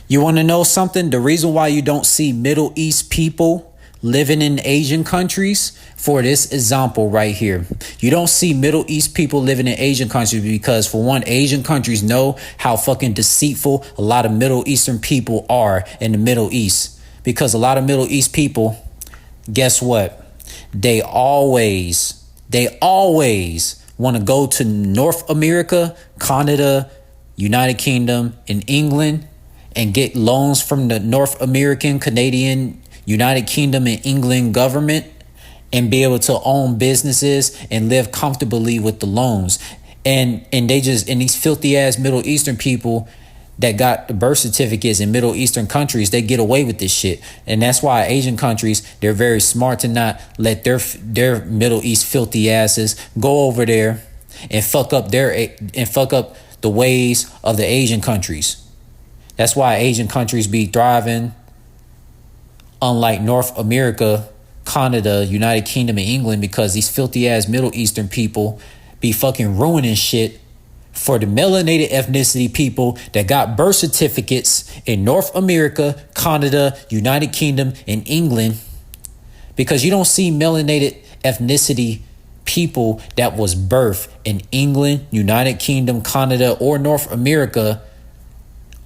You want to know something? The reason why you don't see Middle East people living in Asian countries, for this example right here, you don't see Middle East people living in Asian countries because, for one, Asian countries know how fucking deceitful a lot of Middle Eastern people are in the Middle East. Because a lot of Middle East people, guess what? They always want to go to North America, Canada, United Kingdom, and England and get loans from the North American, Canadian, United Kingdom, and England government and be able to own businesses and live comfortably with the loans. And these filthy ass Middle Eastern people that got the birth certificates in Middle Eastern countries, they get away with this shit. And that's why Asian countries, they're very smart to not let their Middle East filthy asses go over there and fuck up the ways of the Asian countries. That's why Asian countries be thriving, unlike North America, Canada, United Kingdom, and England, because these filthy ass Middle Eastern people be fucking ruining shit for the melanated ethnicity people that got birth certificates in North America, Canada, United Kingdom, and England. Because you don't see melanated ethnicity people that was birthed in England, United Kingdom, Canada, or North America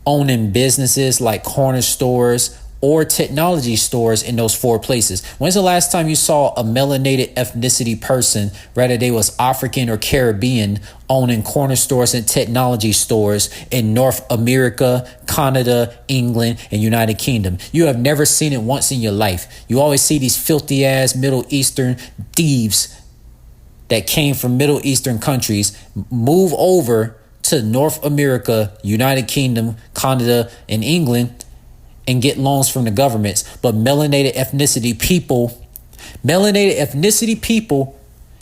owning businesses like corner stores or technology stores in those four places. When's the last time you saw a melanated ethnicity person, whether they was African or Caribbean, owning corner stores and technology stores in North America, Canada, England, and United Kingdom? You have never seen it once in your life. You always see these filthy ass Middle Eastern thieves that came from Middle Eastern countries move over to North America, United Kingdom, Canada, and England and get loans from the governments. But melanated ethnicity people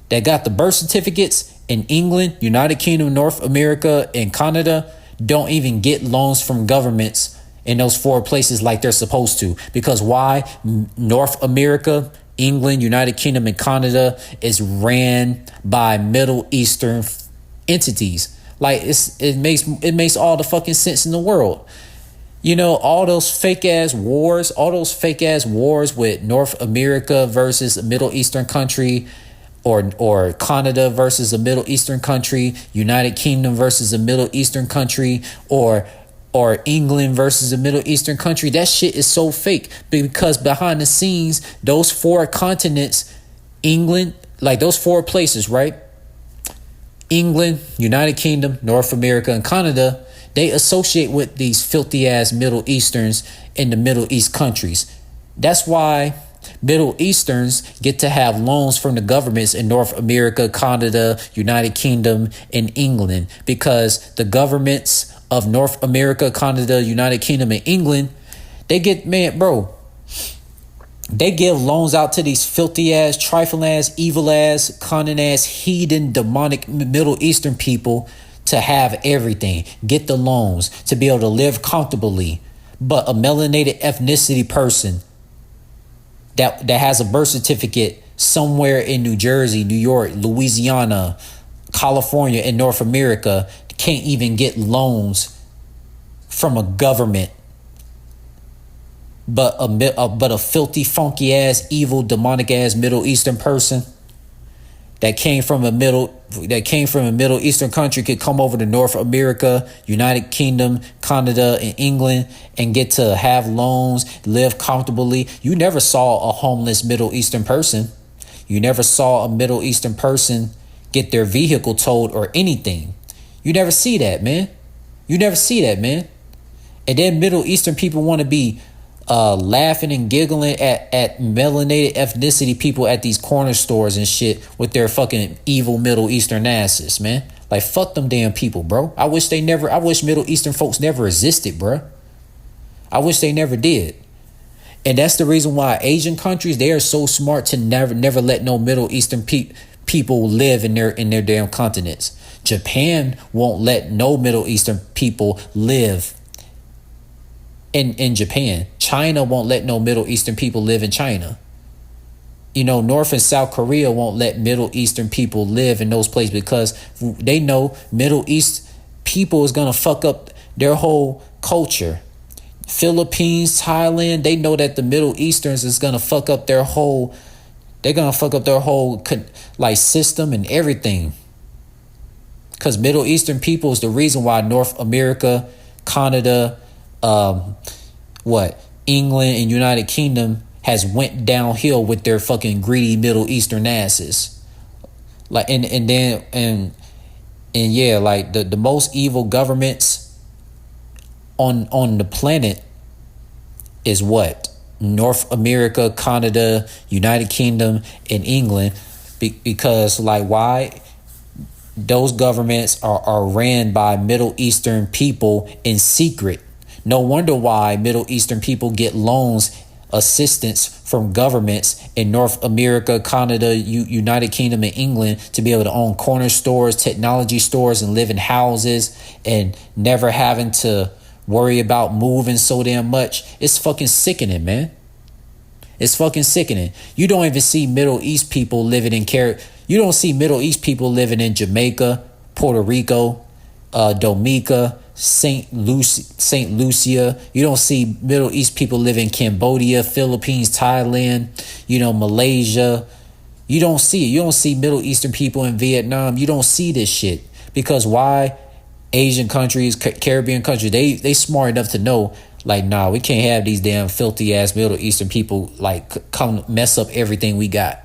that got the birth certificates in England, United Kingdom, North America, and Canada don't even get loans from governments in those four places like they're supposed to. Because why? North America, England, United Kingdom, and Canada is ran by Middle Eastern entities. Like it makes all the fucking sense in the world. You know, all those fake ass wars with North America versus a Middle Eastern country, or Canada versus a Middle Eastern country, United Kingdom versus a Middle Eastern country, or England versus a Middle Eastern country. That shit is so fake, because behind the scenes, those four continents, England, like those four places, right? England, United Kingdom, North America, and Canada, they associate with these filthy ass Middle Easterns in the Middle East countries. That's why Middle Easterns get to have loans from the governments in North America, Canada, United Kingdom, and England, because the governments of North America, Canada, United Kingdom, and England, they give loans out to these filthy ass, trifling ass, evil ass, cunning ass, heathen, demonic Middle Eastern people to have everything, get the loans, to be able to live comfortably. But a melanated ethnicity person that has a birth certificate somewhere in New Jersey, New York, Louisiana, California, and North America can't even get loans from a government. But a filthy, funky ass, evil, demonic ass Middle Eastern person that came from a Middle Eastern country could come over to North America, United Kingdom, Canada, and England and get to have loans, live comfortably. You never saw a homeless Middle Eastern person. You never saw a Middle Eastern person get their vehicle towed or anything. You never see that, man. And then Middle Eastern people want to be laughing and giggling at melanated ethnicity people at these corner stores and shit with their fucking evil Middle Eastern asses, man. Like, fuck them damn people, bro. I wish Middle Eastern folks never existed, bro. I wish they never did. And that's the reason why Asian countries, they are so smart to never let no Middle Eastern people live in their damn continents. Japan won't let no Middle Eastern people live in Japan. China won't let no Middle Eastern people live in China. You know, North and South Korea won't let Middle Eastern people live in those places because they know Middle East people is going to fuck up their whole culture. Philippines, Thailand, they know that the Middle Easterns is gonna fuck up their whole. They're gonna fuck up their whole like system and everything. Cause Middle Eastern people is the reason why North America, Canada, England and United Kingdom has went downhill with their fucking greedy Middle Eastern asses. Like and yeah, like the most evil governments on the planet is what? North America, Canada, United Kingdom, and England. Because like why? Those governments are ran by Middle Eastern people in secret. No wonder why Middle Eastern people get loans, assistance from governments in North America, Canada, United Kingdom, and England to be able to own corner stores, technology stores, and live in houses and never having to worry about moving so damn much. It's fucking sickening, man. It's fucking sickening. You don't even see Middle East people living in You don't see Middle East people living in Jamaica, Puerto Rico, Dominica, Saint Lucia. You don't see Middle East people live in Cambodia, Philippines, Thailand, Malaysia. You don't see it. You don't see Middle Eastern people in Vietnam. You don't see this shit. Because why? Asian countries, Caribbean countries, they smart enough to know, like, nah, we can't have these damn filthy ass Middle Eastern people like come mess up everything we got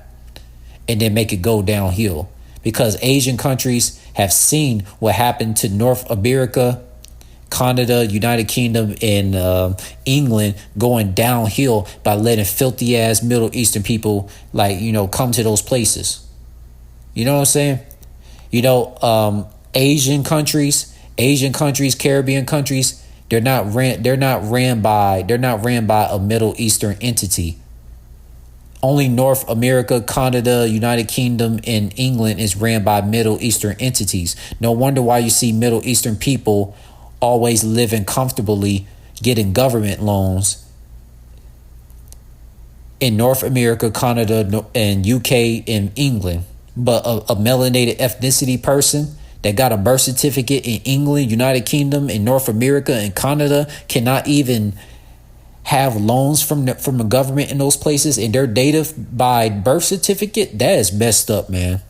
and then make it go downhill. Because Asian countries have seen what happened to North America, Canada, United Kingdom, and England going downhill by letting filthy ass Middle Eastern people come to those places. You know what I'm saying? Asian countries, Caribbean countries, they're not ran by a Middle Eastern entity. Only North America, Canada, United Kingdom, and England is ran by Middle Eastern entities. No wonder why you see Middle Eastern people always living comfortably, getting government loans in North America, Canada, and UK, and England. But a melanated ethnicity person that got a birth certificate in England, United Kingdom, and North America, and Canada cannot even have loans from the government in those places, and their data by birth certificate, that is messed up, man.